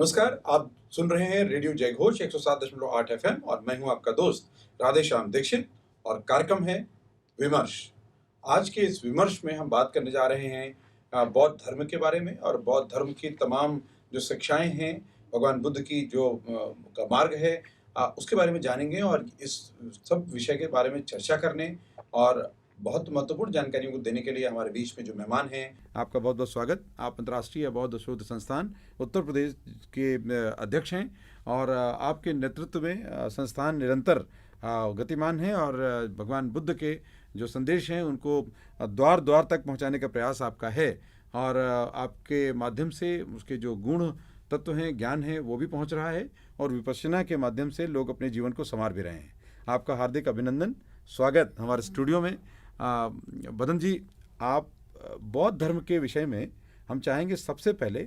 नमस्कार, आप सुन रहे हैं रेडियो जयघोष 107.8 एफएम और मैं हूं आपका दोस्त राधेश्याम दीक्षित और कार्यक्रम है विमर्श। आज के इस विमर्श में हम बात करने जा रहे हैं बौद्ध धर्म के बारे में और बौद्ध धर्म की तमाम जो शिक्षाएं हैं, भगवान बुद्ध की जो का मार्ग है उसके बारे में जानेंगे और इस सब विषय के बारे में चर्चा करने और बहुत महत्वपूर्ण जानकारियों को देने के लिए हमारे बीच में जो मेहमान हैं, आपका बहुत बहुत स्वागत। आप अंतर्राष्ट्रीय बौद्ध शोध संस्थान उत्तर प्रदेश के अध्यक्ष हैं और आपके नेतृत्व में संस्थान निरंतर गतिमान है और भगवान बुद्ध के जो संदेश हैं उनको द्वार द्वार तक पहुंचाने का प्रयास आपका है और आपके माध्यम से उसके जो गुण तत्व हैं, ज्ञान है, वो भी पहुंच रहा है और विपश्यना के माध्यम से लोग अपने जीवन को संवार भी रहे हैं। आपका हार्दिक अभिनंदन, स्वागत हमारे स्टूडियो में। बदन जी, आप बौद्ध धर्म के विषय में हम चाहेंगे सबसे पहले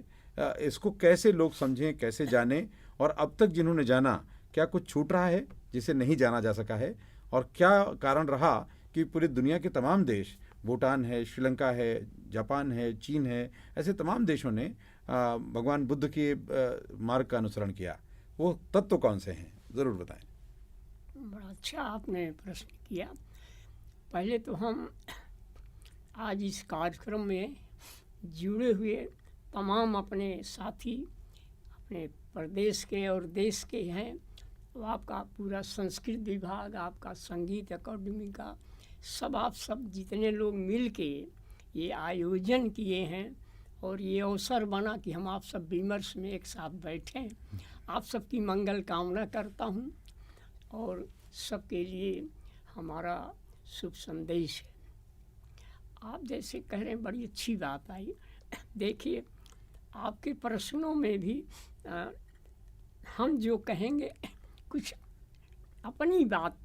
इसको कैसे लोग समझें, कैसे जानें और अब तक जिन्होंने जाना क्या कुछ छूट रहा है जिसे नहीं जाना जा सका है और क्या कारण रहा कि पूरी दुनिया के तमाम देश, भूटान है, श्रीलंका है, जापान है, चीन है, ऐसे तमाम देशों ने भगवान बुद्ध के मार्ग का अनुसरण किया, वो तत्व कौन से हैं, ज़रूर बताएं। बड़ा अच्छा आपने प्रश्न किया। पहले तो हम आज इस कार्यक्रम में जुड़े हुए तमाम अपने साथी अपने प्रदेश के और देश के हैं, तो आपका पूरा संस्कृत विभाग, आपका संगीत अकादमी का आप सब जितने लोग मिल के ये आयोजन किए हैं और ये अवसर बना कि हम आप सब विमर्श में एक साथ बैठें। आप सबकी मंगल कामना करता हूँ और सबके लिए हमारा शुभ संदेश है। आप जैसे कह रहे हैं, बड़ी अच्छी बात आई। देखिए, आपके प्रश्नों में भी हम जो कहेंगे कुछ अपनी बात,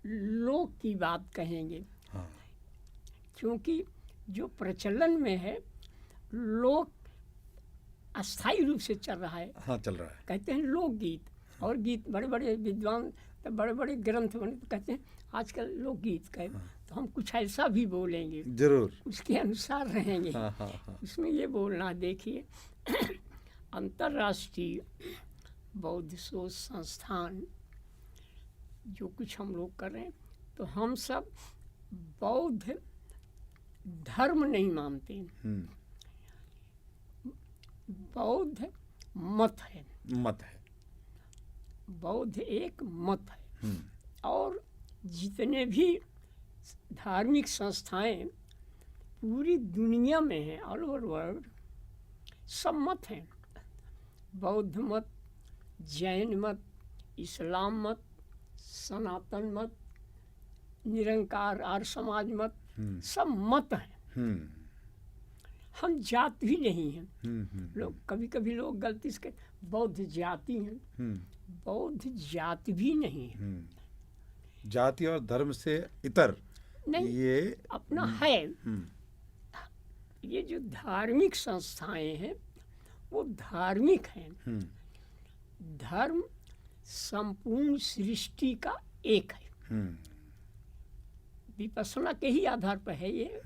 लोक की बात कहेंगे। हाँ। क्योंकि जो प्रचलन में है, लोक अस्थायी रूप से चल रहा है। हाँ, चल रहा है। कहते हैं लोकगीत और गीत, बड़े बड़े विद्वान तो बड़े बड़े ग्रंथ बने तो कहते हैं आजकल लोकगीत कहे। हाँ। तो हम कुछ ऐसा भी बोलेंगे, जरूर उसके अनुसार रहेंगे। हाँ, हाँ, हाँ। उसमें ये बोलना, देखिए अंतर्राष्ट्रीय बौद्ध शोध संस्थान जो कुछ हम लोग कर रहे हैं, तो हम सब बौद्ध धर्म नहीं मानते, बौद्ध मत है। बौद्ध एक मत है और जितने भी धार्मिक संस्थाएं पूरी दुनिया में हैं, ऑल ओवर वर्ल्ड, सब मत हैं। बौद्ध मत, जैन मत, इस्लाम मत, सनातन मत, निरंकार आर्य समाज मत, सब मत हैं। हम जात भी नहीं हैं। लोग कभी कभी लोग गलती से कहते बौद्ध जाति हैं। बौद्ध जाति भी नहीं है। जाति और धर्म से इतर नहीं, ये अपना है। ये जो धार्मिक संस्थाएं हैं वो धार्मिक हैं। धर्म संपूर्ण सृष्टि का एक है। विपश्यना के ही आधार पर है ये।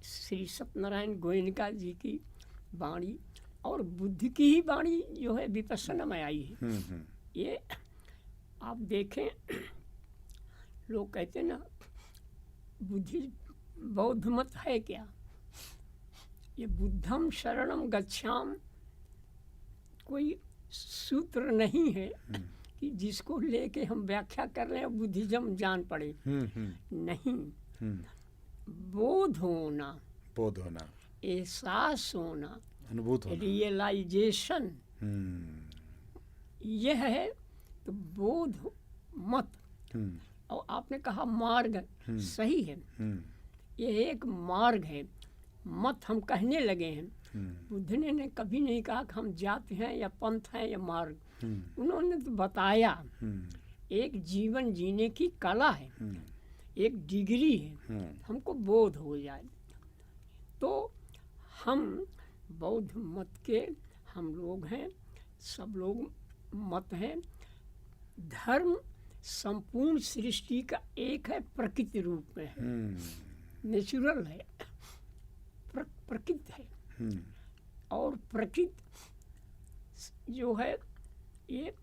श्री सत्यनारायण गोयनका जी की वाणी और बुद्ध की ही वाणी जो है विपश्यना में आई है। ये आप देखें, लोग कहते हैं ना बुद्धि बौद्ध मत है क्या, ये बुद्धम शरणम गच्छाम कोई सूत्र नहीं है कि जिसको लेके हम व्याख्या कर रहे हैं बुद्धिज्म जान पड़े। नहीं, बोध होना, एहसास होना, अनुभूत होना, रियलाइजेशन, यह है तो बोध मत। और आपने कहा मार्ग, सही है, ये एक मार्ग है। मत हम कहने लगे हैं। बुद्ध ने कभी नहीं कहा कि हम जात हैं या पंथ हैं या मार्ग। उन्होंने तो बताया एक जीवन जीने की कला है, एक डिग्री है, हमको बोध हो जाए। तो हम बौद्ध मत के हम लोग हैं, सब लोग मत हैं। धर्म संपूर्ण सृष्टि का एक है, प्रकृति रूप में है, नेचुरल है, प्रकृति है। और प्रकृति जो है ये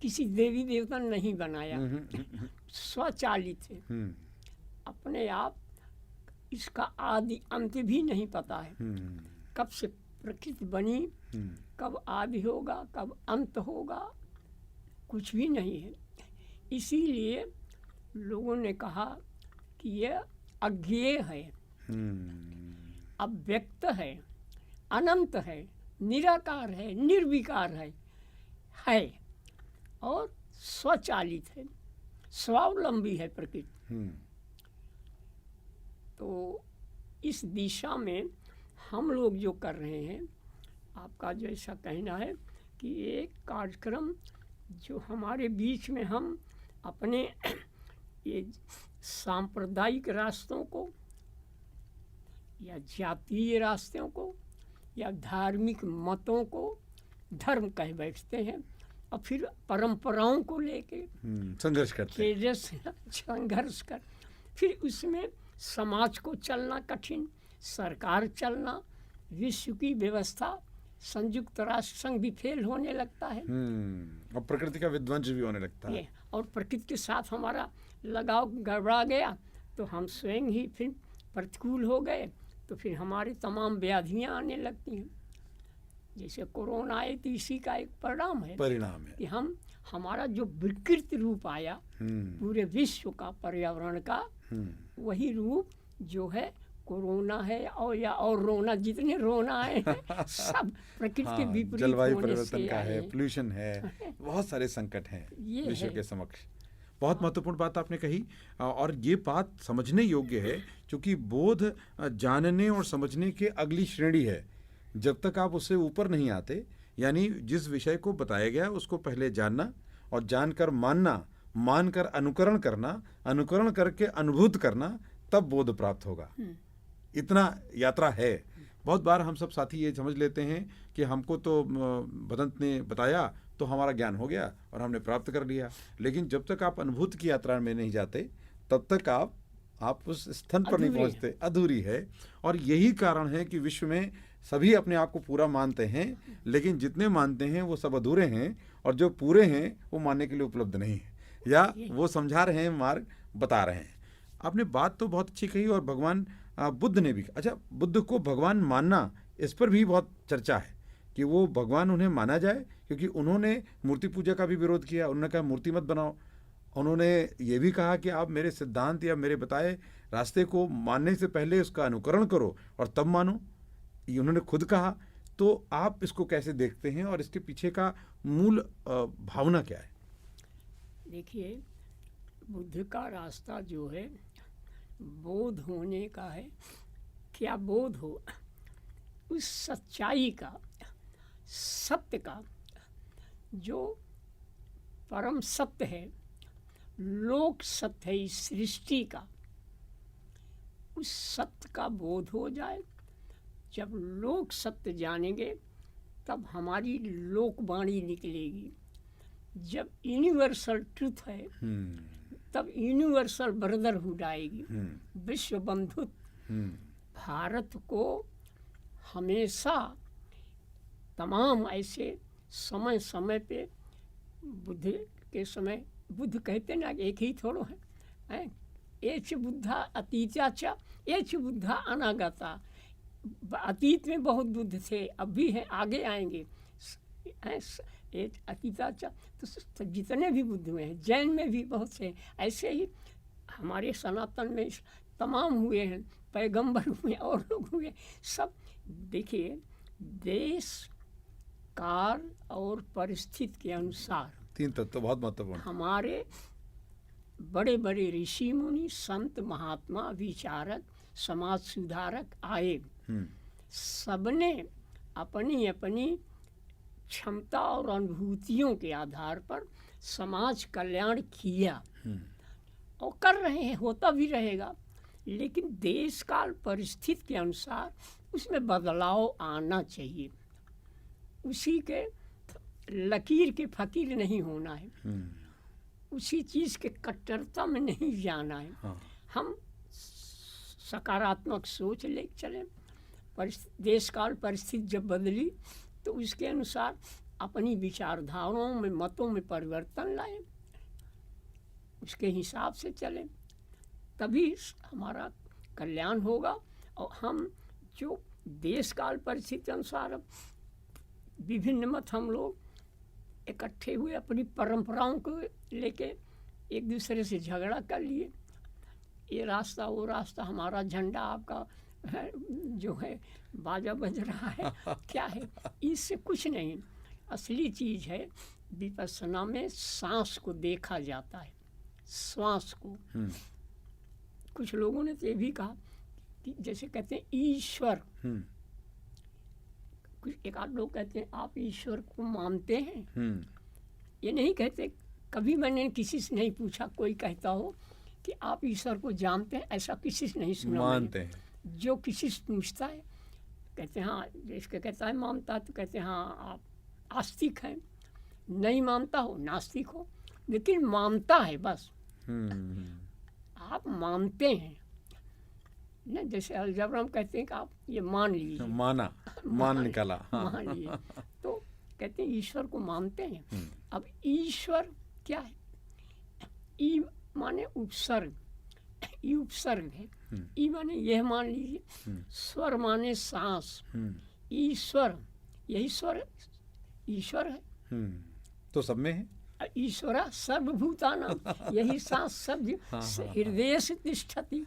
किसी देवी देवता ने नहीं बनाया, स्वचालित है। अपने आप इसका आदि अंत भी नहीं पता है, कब से प्रकृति बनी, कब आदि होगा, कब अंत होगा, कुछ भी नहीं है। इसीलिए लोगों ने कहा कि यह अज्ञेय है, अव्यक्त है, अनंत है, निराकार है, निर्विकार है और स्वचालित है, स्वावलंबी है प्रकृति। तो इस दिशा में हम लोग जो कर रहे हैं, आपका जैसा कहना है कि एक कार्यक्रम जो हमारे बीच में हम अपने ये सांप्रदायिक रास्तों को या जातीय रास्तों को या धार्मिक मतों को धर्म कह बैठते हैं और फिर परंपराओं को लेके संघर्ष करते हैं, संघर्ष कर फिर उसमें समाज को चलना कठिन, सरकार चलना, विश्व की व्यवस्था, संयुक्त राष्ट्र संघ भी फेल होने लगता है और प्रकृति का विध्वंस भी होने लगता है। और प्रकृति के साथ हमारा लगाव गड़बड़ा गया तो हम स्वयं ही फिर प्रतिकूल हो गए, तो फिर हमारी तमाम व्याधियां आने लगती हैं। जैसे कोरोना आए तो इसी का एक परिणाम है कि हमारा जो विकृत रूप आया पूरे विश्व का, पर्यावरण का, वही रूप जो है कोरोना है और रोना, जितने रोना आए सब प्रकृति के विपरीत जलवायु परिवर्तन का है, पोल्यूशन है, बहुत सारे संकट हैं विश्व के समक्ष। बहुत महत्वपूर्ण बात आपने कही और ये बात समझने योग्य है क्योंकि बोध जानने और समझने के अगली श्रेणी है। जब तक आप उससे ऊपर नहीं आते, यानी जिस विषय को बताया गया उसको पहले जानना और जानकर मानना, मानकर अनुकरण करना, अनुकरण करके अनुभूत करना, तब बोध प्राप्त होगा। इतना यात्रा है। बहुत बार हम सब साथी ये समझ लेते हैं कि हमको तो भदंत ने बताया तो हमारा ज्ञान हो गया और हमने प्राप्त कर लिया, लेकिन जब तक आप अनुभूत की यात्रा में नहीं जाते तब तक आप उस स्थान पर नहीं पहुंचते, अधूरी है। और यही कारण है कि विश्व में सभी अपने आप को पूरा मानते हैं, लेकिन जितने मानते हैं वो सब अधूरे हैं और जो पूरे हैं वो मानने के लिए उपलब्ध नहीं है या वो समझा रहे हैं, मार्ग बता रहे हैं। आपने बात तो बहुत अच्छी कही और भगवान बुद्ध ने भी, अच्छा, बुद्ध को भगवान मानना, इस पर भी बहुत चर्चा है कि वो भगवान उन्हें माना जाए, क्योंकि उन्होंने मूर्ति पूजा का भी विरोध किया। उन्होंने कहा मूर्ति मत बनाओ। उन्होंने ये भी कहा कि आप मेरे सिद्धांत या मेरे बताए रास्ते को मानने से पहले उसका अनुकरण करो और तब मानो, ये उन्होंने खुद कहा। तो आप इसको कैसे देखते हैं और इसके पीछे का मूल भावना क्या है? देखिए, बुद्ध का रास्ता जो है बोध होने का है। क्या बोध हो? उस सच्चाई का, सत्य का, जो परम सत्य है, लोक सत्य है इस सृष्टि का, उस सत्य का बोध हो जाए। जब लोक सत्य जानेंगे तब हमारी लोकवाणी निकलेगी। जब यूनिवर्सल ट्रुथ है तब यूनिवर्सल ब्रदरहुड आएगी, विश्व बंधुत्व। भारत को हमेशा तमाम ऐसे समय समय पे बुद्ध के समय, बुद्ध कहते ना एक ही थोड़ो है, एच बुद्धा अतीता च एच बुद्धा अनागता। अतीत में बहुत बुद्ध थे, अब भी हैं, आगे आएंगे। अतीता च, तो जितने भी बुद्ध हुए हैं, जैन में भी बहुत से, ऐसे ही हमारे सनातन में तमाम हुए हैं, पैगंबर हुए और लोग हुए सब। देखिए, देश, काल और परिस्थिति के अनुसार तीन तत्व तो बहुत महत्वपूर्ण। हमारे बड़े बड़े ऋषि मुनि, संत, महात्मा, विचारक, समाज सुधारक आए। सबने अपनी अपनी क्षमता और अनुभूतियों के आधार पर समाज कल्याण किया और कर रहे हैं, होता भी रहेगा। लेकिन देश काल परिस्थिति के अनुसार उसमें बदलाव आना चाहिए। उसी के लकीर के फकीर नहीं होना है, उसी चीज़ के कट्टरता में नहीं जाना है। हम सकारात्मक सोच ले चलें। देश काल परिस्थिति जब बदली तो उसके अनुसार अपनी विचारधाराओं में, मतों में परिवर्तन लाएं, उसके हिसाब से चलें, तभी हमारा कल्याण होगा। और हम जो देश काल परिस्थिति अनुसार अब विभिन्न मत हम लोग इकट्ठे हुए अपनी परंपराओं को लेके एक दूसरे से झगड़ा कर लिए, ये रास्ता वो रास्ता, हमारा झंडा आपका जो है बाजा बज रहा है, क्या है, इससे कुछ नहीं। असली चीज़ है विपश्यना में सांस को देखा जाता है, श्वास को। कुछ लोगों ने तो ये भी कहा कि जैसे कहते हैं ईश्वर, कुछ एक आध लोग कहते हैं आप ईश्वर को मानते हैं, ये नहीं कहते। कभी मैंने किसी से नहीं पूछा कोई कहता हो कि आप ईश्वर को जानते हैं, ऐसा किसी से नहीं सुना। मानते हैं। जो किसी से पूछता है कहते हैं हाँ, जिसके कहता है मानता है तो कहते हैं हाँ आप आस्तिक हैं, नहीं मानता हो नास्तिक हो, लेकिन मानता है बस। आप मानते हैं ना, जैसे अलजबरा में कहते हैं कि आप ये मान लीजिए, मान निकाला, मान लिए, तो कहते हैं ईश्वर को मानते हैं। अब ईश्वर क्या है? ई माने उपसर्ग, ई उपसर्ग है, ई माने यह मान लीजिए, स्वर माने सांस, ईश्वर यही स्वर ईश्वर है। तो सब में है ईश्वरा सर्वभूतानां, यही सांस सब हृदय से तिष्ठति।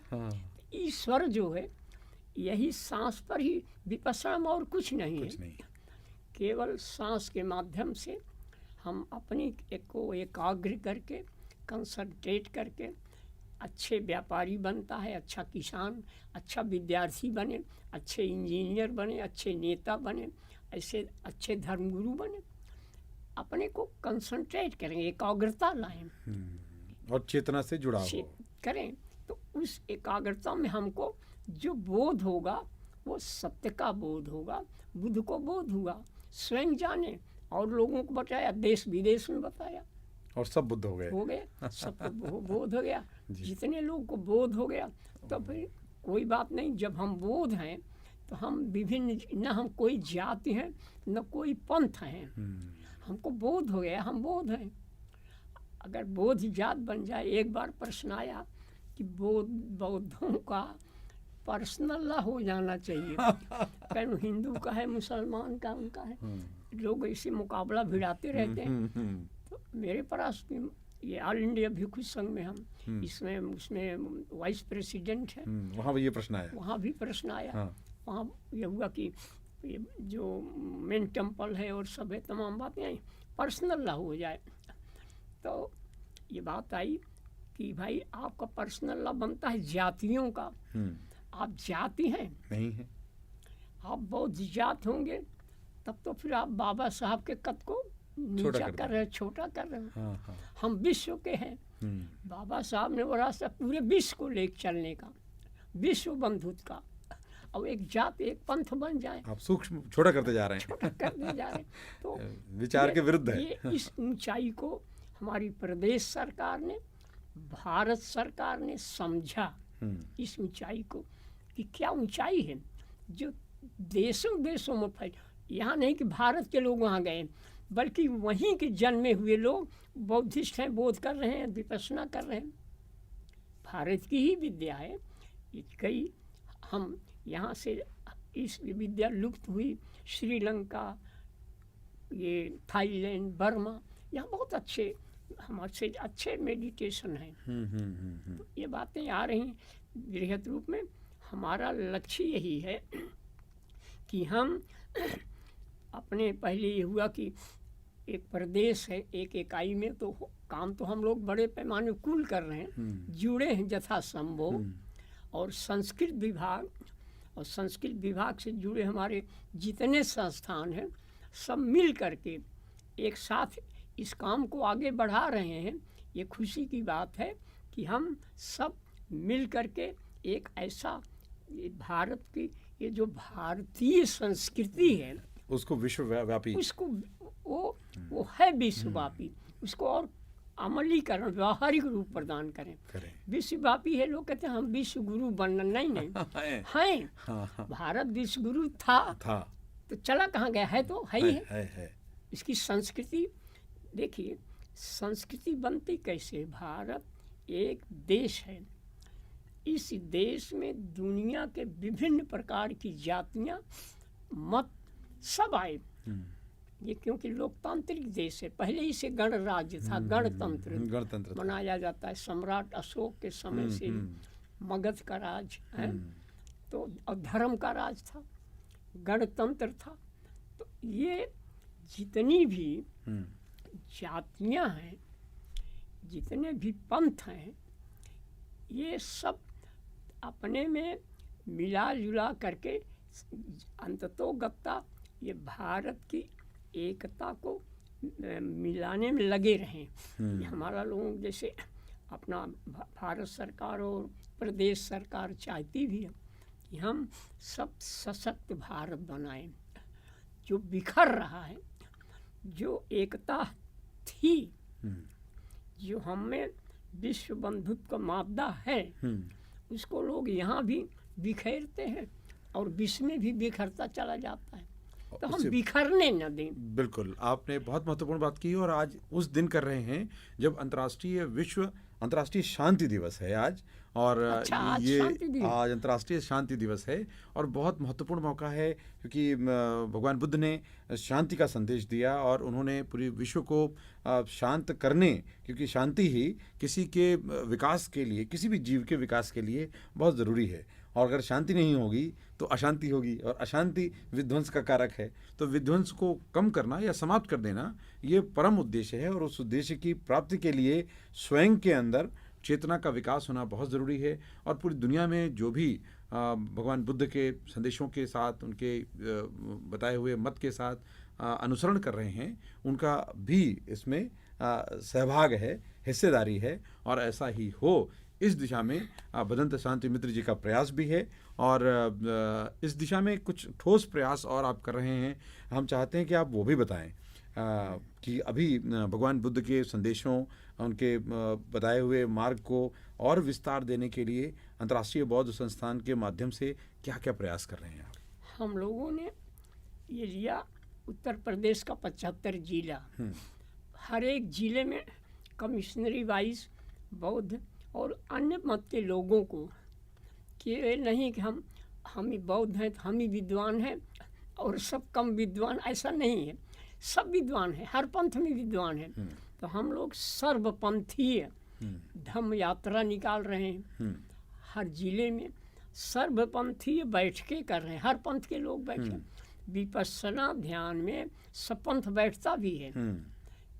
ईश्वर जो है यही सांस पर ही विपश्यना में, और कुछ नहीं है। केवल सांस के माध्यम से हम अपनी को एकाग्र करके, कंसंट्रेट करके अच्छे व्यापारी बनता है, अच्छा किसान, अच्छा विद्यार्थी बने, अच्छे इंजीनियर बने, अच्छे नेता बने, ऐसे अच्छे धर्मगुरु बने। अपने को कंसंट्रेट करें, एकाग्रता लाएं और चेतना से जुड़ा हो करें, तो उस एकाग्रता में हमको जो बोध होगा वो सत्य का बोध होगा, बुद्ध को बोध हुआ, स्वयं जाने और लोगों को बताया, देश विदेश में बताया, और सब बुद्ध हो गए, सबको बोध हो गया। जितने लोगों को बोध हो गया तो फिर कोई बात नहीं। जब हम बोध हैं तो हम विभिन्न, न हम कोई जाति हैं न कोई पंथ हैं, हमको बोध हो गया, हम बोध हैं। अगर बोध जात बन जाए, एक बार प्रश्न आया कि बौद्धों का पर्सनल हो जाना चाहिए, कहीं हिंदू का है, मुसलमान का, उनका है, लोग ऐसे मुकाबला भिड़ाते रहते हैं। तो मेरे पास ये ऑल इंडिया भिक्षु संघ में हम इसमें उसमें वाइस प्रेसिडेंट है, वहाँ भी ये प्रश्न आया, वहाँ भी प्रश्न आया। वहाँ ये हुआ कि ये जो मेन टेम्पल है और सब है, तमाम बातें आई, पर्सनल लॉ हो जाए। तो ये बात आई कि भाई आपका पर्सनल लॉ बनता है जातियों का, आप जाति हैं नहीं है, आप बौद्ध जात होंगे तब तो फिर आप बाबा साहब के कद को नीचा कर रहे हैं, छोटा कर रहे हैं। हम विश्व के हैं, बाबा साहब ने वो रास्ता पूरे विश्व को लेकर चलने का, विश्व बंधुत्व का। अब एक जात एक पंथ बन जाए, आप सूक्ष्म छोटा करते जा रहे हैं, छोटा करते जा रहे हैं। तो विचार के विरुद्ध है। ये इस ऊंचाई को हमारी प्रदेश सरकार ने, भारत सरकार ने समझा, इस ऊंचाई को कि क्या ऊंचाई है जो देशों देशों में फैल। यहाँ नहीं कि भारत के लोग वहाँ गए, बल्कि वहीं के जन्मे हुए लोग बौद्धिस्ट हैं, बोध कर रहे हैं, विपश्यना कर रहे हैं। भारत की ही विद्या है। कई हम यहाँ से इस विद्या लुप्त हुई, श्रीलंका, ये थाईलैंड, बर्मा, यहाँ बहुत अच्छे हमारे अच्छे मेडिटेशन हैं। तो ये बातें आ रही बृहत रूप में। हमारा लक्ष्य यही है कि हम अपने, पहले ये हुआ कि एक प्रदेश है, एक इकाई में, तो काम तो हम लोग बड़े पैमाने कुल कर रहे हैं, जुड़े हैं यथासंभव। और संस्कृत विभाग और संस्कृत विभाग से जुड़े हमारे जितने संस्थान हैं, सब मिल करके एक साथ इस काम को आगे बढ़ा रहे हैं। ये खुशी की बात है कि हम सब मिल करके एक ऐसा, ये भारत की ये जो भारतीय संस्कृति है उसको विश्वव्यापी, उसको वो है विश्वव्यापी, उसको और अमलीकरण, व्यवहारिक रूप प्रदान करें। विश्वव्यापी है, लोग कहते हैं हम विश्व गुरु बनना, नहीं हैं। भारत विश्व गुरु था तो चला कहाँ गया, है तो है ही है। इसकी संस्कृति देखिए, संस्कृति बनती कैसे? भारत एक देश है, इस देश में दुनिया के विभिन्न प्रकार की जातियां, मत सब आए। ये क्योंकि लोकतांत्रिक देश है, पहले ही से गणराज्य था, गणतंत्र मनाया जाता है। सम्राट अशोक के समय से मगध का राज है, तो और धर्म का राज था, गणतंत्र था। तो ये जितनी भी जातियां हैं, जितने भी पंथ हैं, ये सब अपने में मिला जुला करके अंततोगत्ता ये भारत की एकता को मिलाने में लगे रहें। हमारा लोग जैसे अपना भारत सरकार और प्रदेश सरकार चाहती भी है कि हम सब सशक्त भारत बनाएं। जो बिखर रहा है, जो एकता थी, जो हमें विश्व बंधुत्व का मादा है, उसको लोग यहाँ भी बिखेरते हैं और विश्व में भी बिखरता चला जाता है। तो हम बिखरने न दें। बिल्कुल, आपने बहुत महत्वपूर्ण बात की। और आज उस दिन कर रहे हैं जब अंतर्राष्ट्रीय शांति दिवस है आज। और अच्छा, आज आज अंतर्राष्ट्रीय शांति दिवस है और बहुत महत्वपूर्ण मौका है, क्योंकि भगवान बुद्ध ने शांति का संदेश दिया और उन्होंने पूरे विश्व को शांत करने, क्योंकि शांति ही किसी के विकास के लिए, किसी भी जीव के विकास के लिए बहुत ज़रूरी है। और अगर शांति नहीं होगी तो अशांति होगी, और अशांति विध्वंस का कारक है। तो विध्वंस को कम करना या समाप्त कर देना ये परम उद्देश्य है, और उस उद्देश्य की प्राप्ति के लिए स्वयं के अंदर चेतना का विकास होना बहुत ज़रूरी है। और पूरी दुनिया में जो भी भगवान बुद्ध के संदेशों के साथ, उनके बताए हुए मत के साथ अनुसरण कर रहे हैं, उनका भी इसमें सहभाग है, हिस्सेदारी है। और ऐसा ही हो, इस दिशा में भदंत शांति मित्र जी का प्रयास भी है। और इस दिशा में कुछ ठोस प्रयास और आप कर रहे हैं। हम चाहते हैं कि आप वो भी बताएं कि अभी भगवान बुद्ध के संदेशों, उनके बताए हुए मार्ग को और विस्तार देने के लिए अंतर्राष्ट्रीय बौद्ध संस्थान के माध्यम से क्या क्या प्रयास कर रहे हैं आप? हम लोगों ने ये लिया उत्तर प्रदेश का 75 जिला, हर एक जिले में कमिश्नरी वाइज बौद्ध और अन्य मत के लोगों को, कि ये नहीं कि हम ही बौद्ध हैं तो हम ही विद्वान हैं और सब कम विद्वान, ऐसा नहीं है। सब विद्वान हैं, हर पंथ में विद्वान हैं। तो हम लोग सर्वपंथीय धम्म यात्रा निकाल रहे हैं। हर जिले में सर्वपंथीय बैठकें कर रहे हैं, हर पंथ के लोग बैठे। विपस्सना ध्यान में सब पंथ बैठता भी है।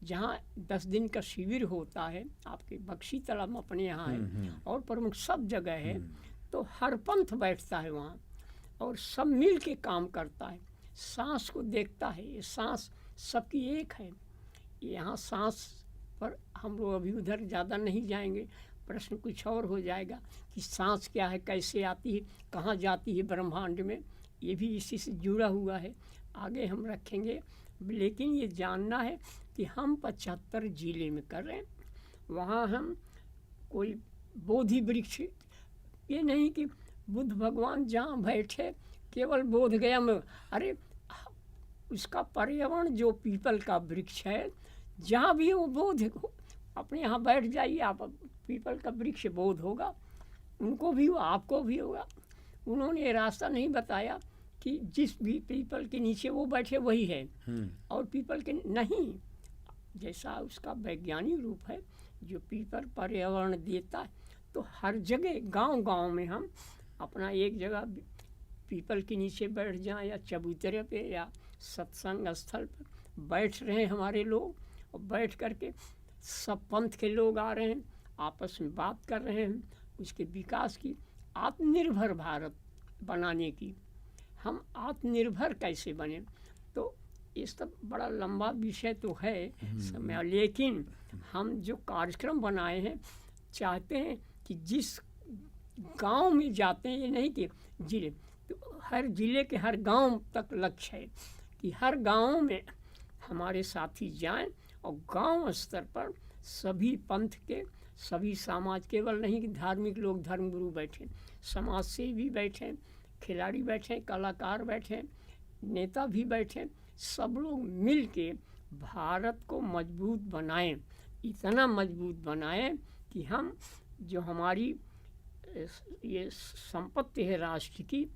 जहाँ 10 दिन का शिविर होता है, आपके बख्शी तालाब अपने यहाँ है और प्रमुख सब जगह है, तो हर पंथ बैठता है वहाँ और सब मिल के काम करता है। सांस को देखता है, ये सांस सबकी एक है। यहाँ सांस पर हम लोग अभी उधर ज़्यादा नहीं जाएंगे, प्रश्न कुछ और हो जाएगा कि सांस क्या है, कैसे आती है, कहाँ जाती है ब्रह्मांड में, ये भी इसी से जुड़ा हुआ है, आगे हम रखेंगे। लेकिन ये जानना है कि हम 75 जिले में कर रहे हैं। वहाँ हम कोई बोधि वृक्ष, ये नहीं कि बुद्ध भगवान जहाँ बैठे केवल बोध गया में, अरे उसका पर्यावरण जो पीपल का वृक्ष है, जहाँ भी वो बोध, अपने यहाँ बैठ जाइए आप, पीपल का वृक्ष बोध होगा, उनको भी हो, आपको भी होगा। उन्होंने ये रास्ता नहीं बताया कि जिस भी पीपल के नीचे वो बैठे वही है और पीपल के नहीं, जैसा उसका वैज्ञानिक रूप है, जो पीपल पर्यावरण देता है। तो हर जगह गांव-गांव में हम अपना एक जगह पीपल के नीचे बैठ जाएं, या चबूतरे पे या सत्संग स्थल पर बैठ रहे हैं हमारे लोग, और बैठ करके सब पंथ के लोग आ रहे हैं, आपस में बात कर रहे हैं उसके विकास की, आत्मनिर्भर भारत बनाने की। हम आत्मनिर्भर कैसे बने, तो ये सब बड़ा लंबा विषय तो है समय, लेकिन हम जो कार्यक्रम बनाए हैं, चाहते हैं कि जिस गांव में जाते हैं, ये नहीं कि जिले, तो हर जिले के हर गांव तक लक्ष्य है कि हर गांव में हमारे साथी जाएं और गांव स्तर पर सभी पंथ के, सभी समाज, केवल नहीं कि धार्मिक लोग, धर्मगुरु बैठे, समाज से भी बैठे, खिलाड़ी बैठे, कलाकार बैठे, नेता भी बैठे, सब लोग मिल के भारत को मजबूत बनाएं, इतना मजबूत बनाएं कि हम जो हमारी ये संपत्ति है राष्ट्र की,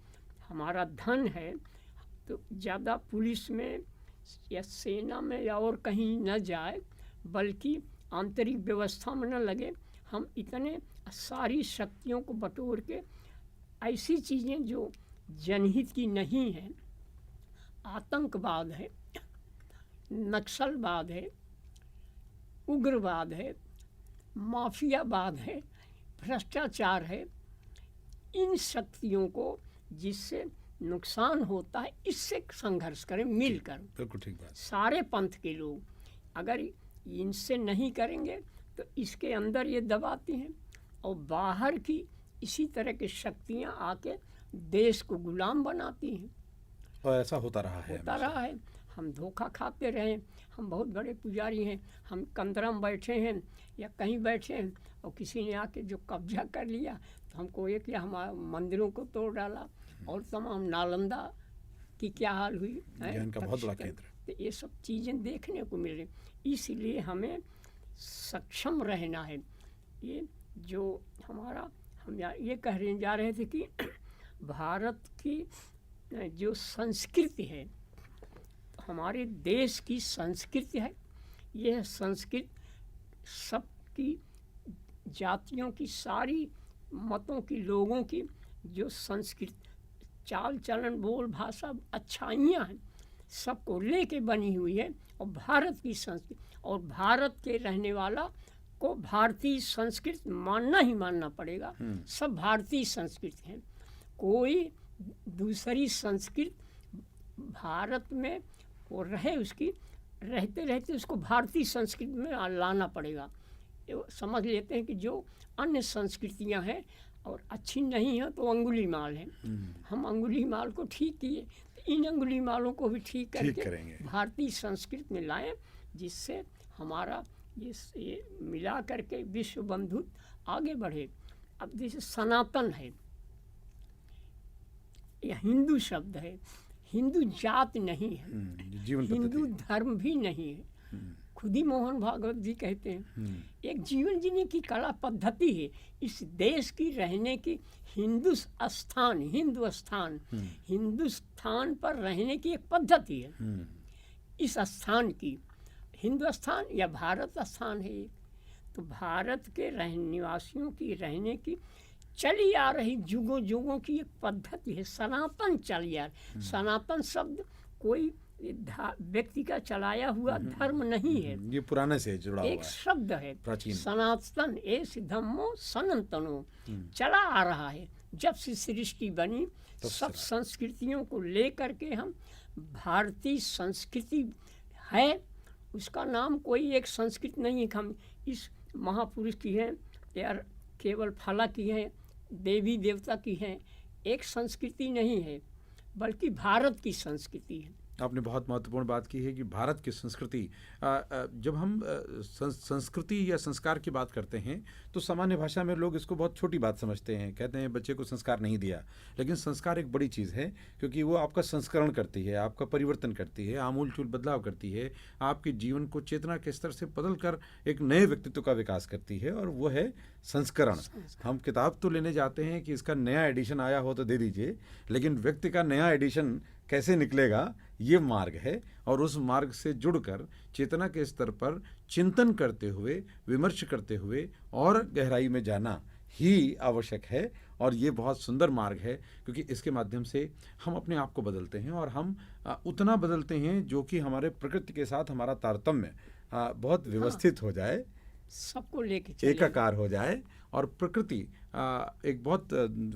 हमारा धन है, तो ज़्यादा पुलिस में या सेना में या और कहीं न जाए, बल्कि आंतरिक व्यवस्था में न लगे। हम इतने सारी शक्तियों को बटोर के ऐसी चीज़ें जो जनहित की नहीं हैं, आतंकवाद है, नक्सलवाद है, उग्रवाद है, माफियावाद है, भ्रष्टाचार है, इन शक्तियों को जिससे नुकसान होता है, इससे संघर्ष करें मिलकर। बिल्कुल ठीक बात। सारे पंथ के लोग अगर इनसे नहीं करेंगे तो इसके अंदर ये दबाते हैं, और बाहर की इसी तरह की शक्तियाँ आके देश को गुलाम बनाती हैं। और ऐसा होता रहा है। हम धोखा खाते रहे। हम बहुत बड़े पुजारी हैं, हम कंदरा में बैठे हैं या कहीं बैठे हैं और किसी ने आके जो कब्जा कर लिया तो हमको एक या हमारे मंदिरों को तोड़ डाला, और तमाम नालंदा की क्या हाल हुई है, इनका बहुत बड़ा केंद्र। तो ये सब चीज़ें देखने को मिल रही। इसलिए हमें सक्षम रहना है। ये जो हमारा हम ये जा रहे थे कि भारत की जो संस्कृति है, हमारे देश की संस्कृति है, यह संस्कृति सबकी जातियों की, सारी मतों की लोगों की जो संस्कृति, चाल चलन, बोल भाषा, अच्छाइयाँ हैं, सबको लेके बनी हुई है। और भारत की संस्कृति, और भारत के रहने वाला को भारतीय संस्कृति मानना ही मानना पड़ेगा। सब भारतीय संस्कृति है। कोई दूसरी संस्कृति भारत में वो रहे, उसकी रहते रहते उसको भारतीय संस्कृति में लाना पड़ेगा। समझ लेते हैं कि जो अन्य संस्कृतियां हैं और अच्छी नहीं हैं तो अंगुली माल है। हम अंगुली माल को ठीक किए, तो इन अंगुली मालों को भी ठीक करके भारतीय संस्कृति में लाएं, जिससे हमारा ये मिला करके विश्व बंधुत्व आगे बढ़े। अब जैसे सनातन है, यह हिंदू शब्द है, हिंदू जात नहीं है, हिंदू धर्म भी नहीं है। खुद ही मोहन भागवत जी कहते हैं एक जीवन जीने की कला पद्धति है। इस देश की रहने की हिंदुस्तान पर रहने की एक पद्धति है। इस स्थान की हिंदुस्तान या भारत स्थान है। तो भारत के निवासियों की रहने की चली आ रही जुगों जुगों की एक पद्धति है, सनातन चली आ रही। सनातन शब्द कोई व्यक्ति का चलाया हुआ धर्म नहीं है, ये पुराने से जुड़ा हुआ एक शब्द है प्राचीन। सनातन एस धम्मो सनातनो चला आ रहा है। जब से सृष्टि बनी सब संस्कृतियों को लेकर के हम भारतीय संस्कृति है, उसका नाम कोई एक संस्कृति नहीं है। हम इस महापुरुष की है या केवल फला की है, देवी देवता की है, एक संस्कृति नहीं है, बल्कि भारत की संस्कृति है। आपने बहुत महत्वपूर्ण बात की है कि भारत की संस्कृति, जब हम संस्कृति या संस्कार की बात करते हैं तो सामान्य भाषा में लोग इसको बहुत छोटी बात समझते हैं, कहते हैं बच्चे को संस्कार नहीं दिया। लेकिन संस्कार एक बड़ी चीज़ है, क्योंकि वो आपका संस्करण करती है, आपका परिवर्तन करती है, आमूल चूल बदलाव करती है, आपके जीवन को चेतना के स्तर से बदल कर एक नए व्यक्तित्व का विकास करती है, और वो है संस्करण। हम किताब तो लेने जाते हैं कि इसका नया एडिशन आया हो तो दे दीजिए, लेकिन व्यक्ति का नया एडिशन कैसे निकलेगा, ये मार्ग है। और उस मार्ग से जुड़कर चेतना के स्तर पर चिंतन करते हुए, विमर्श करते हुए और गहराई में जाना ही आवश्यक है। और ये बहुत सुंदर मार्ग है, क्योंकि इसके माध्यम से हम अपने आप को बदलते हैं, और हम उतना बदलते हैं जो कि हमारे प्रकृति के साथ हमारा तारतम्य बहुत व्यवस्थित हो जाए, सबको लेके एकाकार हो जाए। और प्रकृति एक बहुत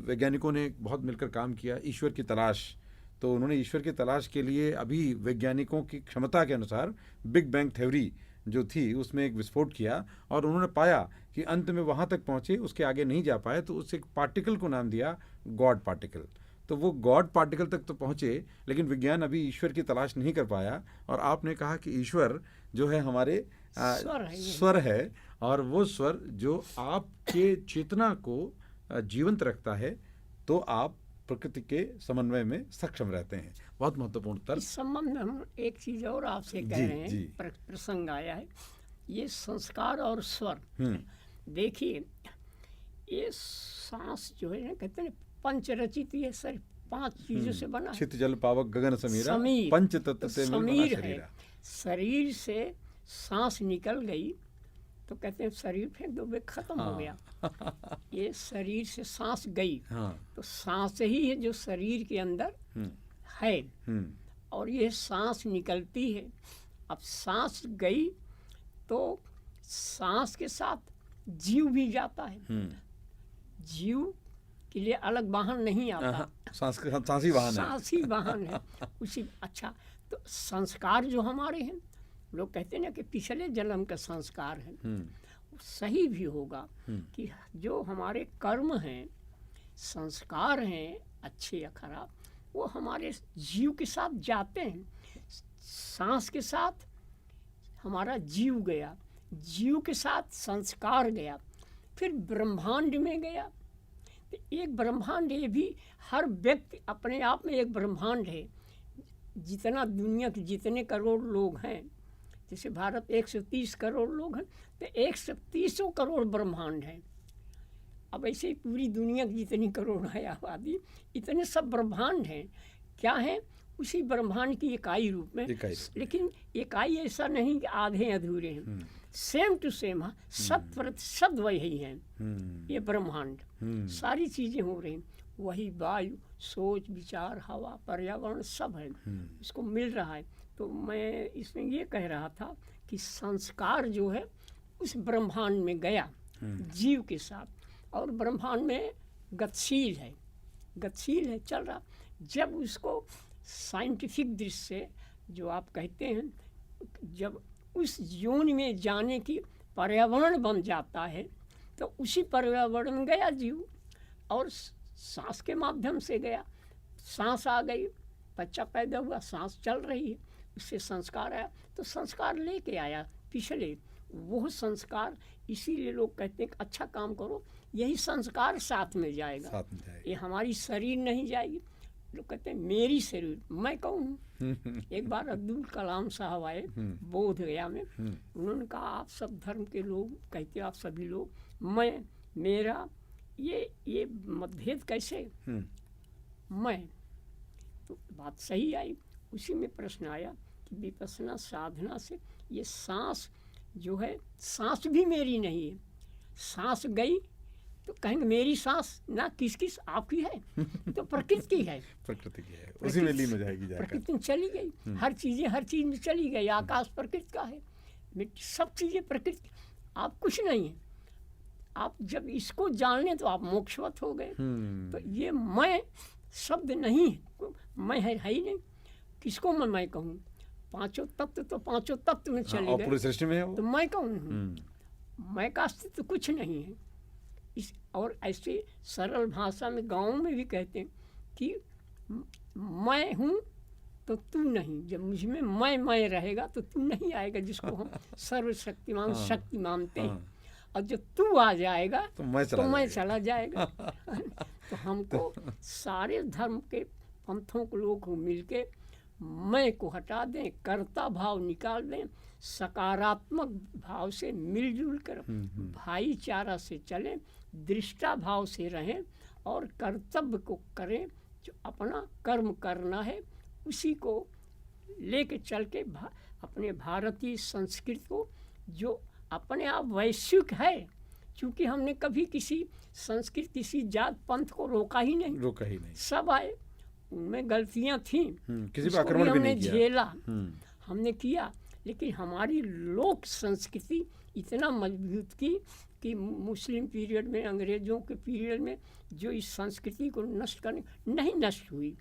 वैज्ञानिकों ने बहुत मिलकर काम किया, ईश्वर की तलाश। तो उन्होंने ईश्वर की तलाश के लिए अभी वैज्ञानिकों की क्षमता के अनुसार बिग बैंग थ्योरी जो थी उसमें एक विस्फोट किया, और उन्होंने पाया कि अंत में वहाँ तक पहुँचे, उसके आगे नहीं जा पाए, तो उस एक पार्टिकल को नाम दिया गॉड पार्टिकल। तो वो गॉड पार्टिकल तक तो पहुँचे, लेकिन विज्ञान अभी ईश्वर की तलाश नहीं कर पाया। और आपने कहा कि ईश्वर जो है हमारे स्वर है, और वो स्वर जो आपके चेतना को जीवंत रखता है। तो आप प्रकृति के समन्वय में सक्षम रहते हैं। बहुत महत्वपूर्ण तर्क। इस संबंध में हम एक चीज और आपसे कह रहे हैं, प्रसंग आया है, ये संस्कार और स्वर। देखिए, ये सांस जो है ना, कहते हैं पंचरचित, ये सर 5 चीजों से बना है। छित जल पावक गगन समीरा, समीर, पंच तत्व से मिल बना समीर है। शरीर से सांस निकल गई तो कहते हैं शरीर फेंक दो, वे खत्म हो गया। ये शरीर से सांस गई, तो सांस ही है जो शरीर के अंदर है, और ये सांस निकलती है। अब सांस गई तो सांस के साथ जीव भी जाता है। जीव के लिए अलग वाहन नहीं आता, सांस ही वाहन है। सांस ही वाहन है उसी। अच्छा, तो संस्कार जो हमारे हैं, लोग कहते हैं ना कि पिछले जन्म का संस्कार है, सही भी होगा कि जो हमारे कर्म हैं, संस्कार हैं, अच्छे या खराब, वो हमारे जीव के साथ जाते हैं। सांस के साथ हमारा जीव गया, जीव के साथ संस्कार गया, फिर ब्रह्मांड में गया। तो एक ब्रह्मांड, ये भी हर व्यक्ति अपने आप में एक ब्रह्मांड है। जितना दुनिया के जितने करोड़ लोग हैं, जैसे भारत 130 करोड़ लोग हैं, तो 130 करोड़ ब्रह्मांड हैं। अब ऐसे ही पूरी दुनिया की जितनी करोड़ है आबादी, इतने सब ब्रह्मांड हैं। क्या है? उसी ब्रह्मांड की इकाई रूप में। लेकिन इकाई ऐसा नहीं कि आधे अधूरे हैं, सेम टू सेम, 100% वही हैं। ये ब्रह्मांड, सारी चीज़ें हो रही, वही वायु, सोच, विचार, हवा, पर्यावरण सब है, इसको मिल रहा है। तो मैं इसमें ये कह रहा था कि संस्कार जो है उस ब्रह्मांड में गया जीव के साथ, और ब्रह्मांड में गतिशील है, चल रहा। जब उसको साइंटिफिक दृष्टि से, जो आप कहते हैं, जब उस योनि में जाने की पर्यावरण बन जाता है, तो उसी पर्यावरण में गया जीव, और सांस के माध्यम से गया। सांस आ गई, बच्चा पैदा हुआ, सांस चल रही है, उससे संस्कार आया, तो संस्कार लेके आया पिछले, वो संस्कार। इसीलिए लोग कहते हैं कि अच्छा काम करो, यही संस्कार साथ में जाएगा, ये हमारी शरीर नहीं जाएगी। लोग कहते हैं मेरी शरीर, मैं कौन हूँ? एक बार अब्दुल कलाम साहब आए बोध गया में, उन्होंने कहा आप सब धर्म के लोग कहते हो, आप सभी लोग, मैं, मेरा, ये मतभेद कैसे? मैं, तो बात सही आई। उसी में प्रश्न आया कि विपश्यना साधना से ये सांस जो है, सांस भी मेरी नहीं है। सांस गई तो कहेंगे मेरी सांस ना, किसकी? आपकी है, तो प्रकृति की है। प्रकृति की है, उसी में लीन हो जाएगी जाकर। प्रकृति में चली गई, हर चीज़ में चली गई। आकाश प्रकृति का है, मिट्टी, सब चीज़ें प्रकृति, आप कुछ नहीं है। आप जब इसको जान लें तो आप मोक्षवत हो गए। तो ये मैं शब्द नहीं है, मैं है ही नहीं। किसको मैं कहूँ? पांचों तत्व तो पांचों तत्व में चले गए, पूरी सृष्टि में है वो। तो मैं कौन हूँ? मैं का अस्तित्व कुछ नहीं है। और ऐसे सरल भाषा में गाँव में भी कहते हैं कि मैं हूँ तो तू नहीं। जब मुझ में मैं रहेगा तो तू नहीं आएगा, जिसको हम सर्वशक्तिमान शक्ति मानते हैं। और जब तू आ जाएगा तो मैं चला जाएगा। तो हमको सारे धर्म के पंथों के लोग को मिलके मैं को हटा दें, कर्ता भाव निकाल दें, सकारात्मक भाव से मिलजुल कर भाईचारा से चलें, दृष्टा भाव से रहें, और कर्तव्य को करें। जो अपना कर्म करना है उसी को लेके चल के अपने भारतीय संस्कृति को, जो अपने आप वैश्विक है, क्योंकि हमने कभी किसी संस्कृति, किसी जात पंथ को रोका ही नहीं। सब आए, उनमें गलतियां थीं, किसी पर आक्रमण भी नहीं किया, झेला हमने किया। लेकिन हमारी लोक संस्कृति इतना मजबूत की कि मुस्लिम पीरियड में, अंग्रेज़ों के पीरियड में जो इस संस्कृति को नष्ट करने नहीं नष्ट हुई,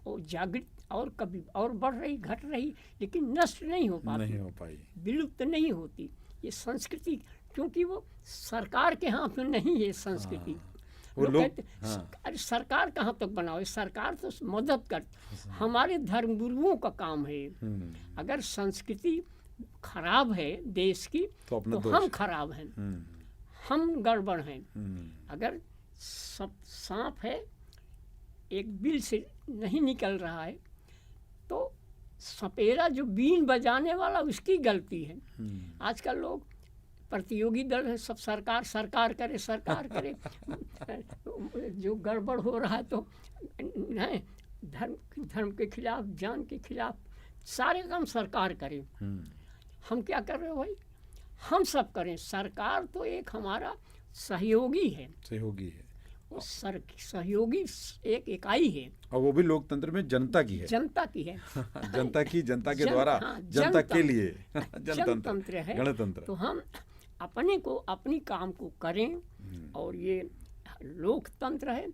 और जागृत और कभी और बढ़ रही, घट रही, लेकिन नष्ट नहीं हो पाई, विलुप्त नहीं होती ये संस्कृति, क्योंकि वो सरकार के हाथ में नहीं है संस्कृति। लोग कहते सरकार कहाँ तक बनाओ, सरकार तो मदद करती, हमारे धर्मगुरुओं का काम है। अगर संस्कृति खराब है देश की तो हम खराब हैं, हम गड़बड़ हैं। अगर सब साफ है, एक बिल से नहीं निकल रहा है तो सपेरा जो बीन बजाने वाला उसकी गलती है। आजकल लोग प्रतियोगी दल है, सब सरकार सरकार करे सरकार करे जो गड़बड़ हो रहा है तो नहीं, धर्म के खिलाफ, जान के खिलाफ सारे काम सरकार करे। हम क्या कर रहे हो भाई? हम सब करें। सरकार तो एक हमारा सहयोगी है, वो सहयोगी एक इकाई है, और वो भी लोकतंत्र में जनता की है, जनता की है जनता के द्वारा, जनता के लिए जनतंत्र है, गणतंत्र। तो हम अपने को, अपनी काम को करें और ये लोकतंत्र है,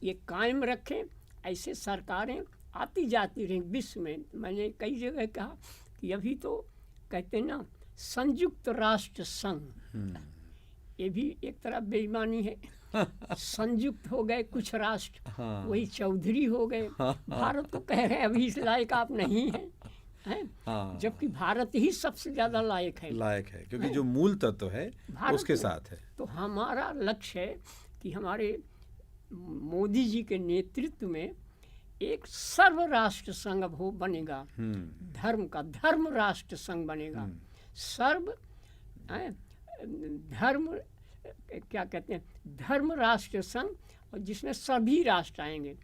ये कायम रखें। ऐसे सरकारें आती जाती रहें विश्व में। मैंने कई जगह कहा कि अभी तो कहते हैं ना संयुक्त राष्ट्र संघ, ये भी एक तरह बेईमानी है। संयुक्त हो गए कुछ राष्ट्र, वही चौधरी हो गए। भारत तो कह रहे हैं अभी इस लायक आप नहीं हैं, जबकि भारत ही सबसे ज्यादा लायक है क्योंकि जो मूल तत्व है उसके साथ है। तो हमारा लक्ष्य है कि हमारे मोदी जी के नेतृत्व में एक सर्व राष्ट्र संघ बनेगा, धर्म राष्ट्र संघ बनेगा। सर्व धर्म क्या कहते हैं, धर्म राष्ट्र संघ, और जिसमें सभी राष्ट्र आएंगे।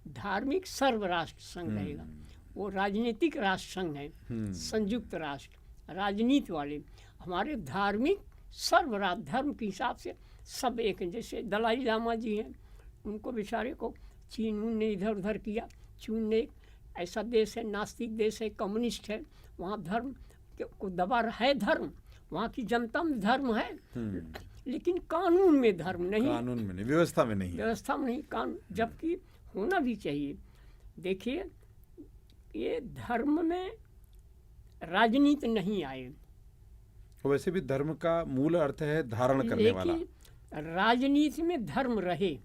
धार्मिक सर्व राष्ट्र संघ रहेगा, वो राजनीतिक राष्ट्र संघ है, संयुक्त राष्ट्र राजनीति वाले। हमारे धार्मिक सर्व राष्ट्र, धर्म के हिसाब से सब एक हैं। जैसे दलाई लामा जी हैं, उनको बेचारे को चीन ने इधर उधर किया। चीन एक ऐसा देश है, नास्तिक देश है, कम्युनिस्ट है, वहाँ धर्म को दबा है। धर्म वहाँ की जनता में धर्म है, लेकिन कानून में धर्म नहीं, कानून में नहीं, व्यवस्था में नहीं, कानून, जबकि होना भी चाहिए। देखिए ये धर्म में राजनीति नहीं आए। वैसे भी धर्म का मूल अर्थ है धारण करने वाला। राजनीति में धर्म रहे,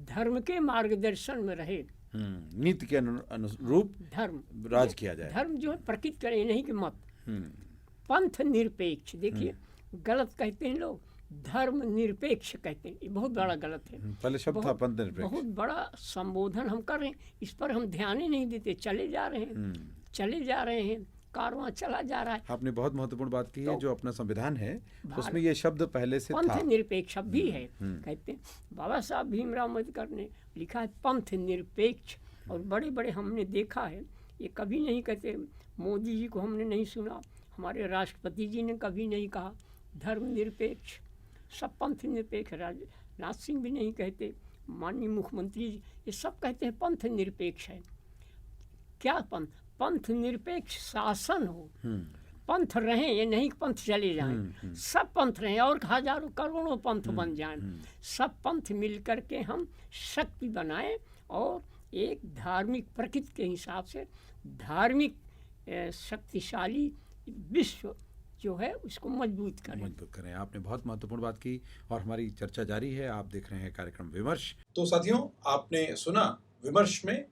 धर्म के मार्गदर्शन में रहे, नीति के अनुरूप धर्म राज किया जाए। धर्म जो है प्रकृति करे, नहीं कि मत। पंथ निरपेक्ष, देखिए गलत कहते हैं लोग, धर्म निरपेक्ष कहते हैं, ये बहुत बड़ा गलत है। पहले शब्द था पंथ निरपेक्ष। बहुत बड़ा संबोधन हम कर रहे हैं, इस पर हम ध्यान ही नहीं देते, चले जा रहे हैं, कारवां चला जा रहा है। आपने बहुत महत्वपूर्ण बात की है। जो अपना संविधान है उसमें ये शब्द पहले से था, पंथ निरपेक्ष भी है। कहते हैं बाबा साहब भीमराव अम्बेडकर ने लिखा है पंथ निरपेक्ष, और बड़े बड़े हमने देखा है, ये कभी नहीं कहते। मोदी जी को हमने नहीं सुना, हमारे राष्ट्रपति जी ने कभी नहीं कहा धर्म निरपेक्ष, सब पंथ निरपेक्ष। राजनाथ सिंह भी नहीं कहते, माननीय मुख्यमंत्री जी, ये सब कहते हैं पंथ निरपेक्ष है। क्या पंथ? पंथ निरपेक्ष शासन हो, पंथ रहें, ये नहीं कि पंथ चले जाएं, सब पंथ रहें और हजारों करोड़ों पंथ बन जाएं। सब पंथ मिलकर के हम शक्ति बनाएं और एक धार्मिक प्रकृति के हिसाब से धार्मिक शक्तिशाली विश्व जो है उसको मजबूत करें। आपने बहुत महत्वपूर्ण बात की और हमारी चर्चा जारी है। आप देख रहे हैं कार्यक्रम विमर्श। तो साथियों, आपने सुना विमर्श में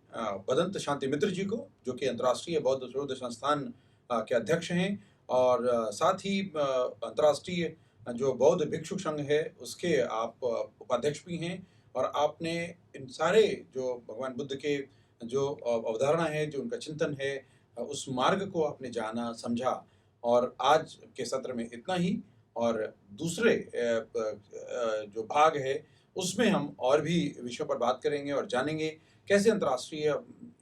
भदंत शांति मित्र जी को, जो कि अंतर्राष्ट्रीय बौद्ध शोध संस्थान के अध्यक्ष हैं और साथ ही अंतर्राष्ट्रीय जो बौद्ध भिक्षुक संघ है उसके आप उपाध्यक्ष भी हैं। और आपने इन सारे जो भगवान बुद्ध के जो अवधारणा है, जो उनका चिंतन है, उस मार्ग को आपने जाना, समझा। और आज के सत्र में इतना ही, और दूसरे जो भाग है उसमें हम और भी विषयों पर बात करेंगे और जानेंगे कैसे अंतर्राष्ट्रीय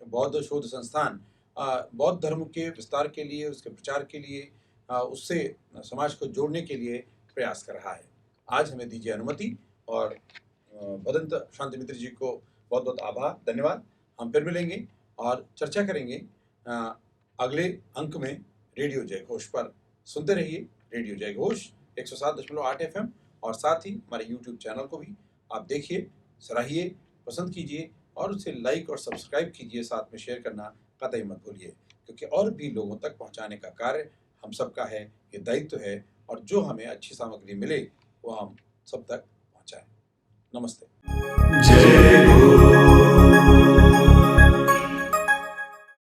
बौद्ध शोध संस्थान बौद्ध धर्म के विस्तार के लिए, उसके प्रचार के लिए, उससे समाज को जोड़ने के लिए प्रयास कर रहा है। आज हमें दीजिए अनुमति, और भदंत शांति मित्र जी को बहुत बहुत आभार, धन्यवाद। हम फिर मिलेंगे और चर्चा करेंगे अगले अंक में रेडियो जय घोष पर। सुनते रहिए रेडियो जय घोष 107.8 FM, और साथ ही हमारे YouTube चैनल को भी आप देखिए, सराहिए, पसंद कीजिए और उसे लाइक और सब्सक्राइब कीजिए। साथ में शेयर करना कतई मत भूलिए, क्योंकि और भी लोगों तक पहुंचाने का कार्य हम सबका है, ये दायित्व है, और जो हमें अच्छी सामग्री मिले वो हम सब तक पहुंचाएं। नमस्ते। जय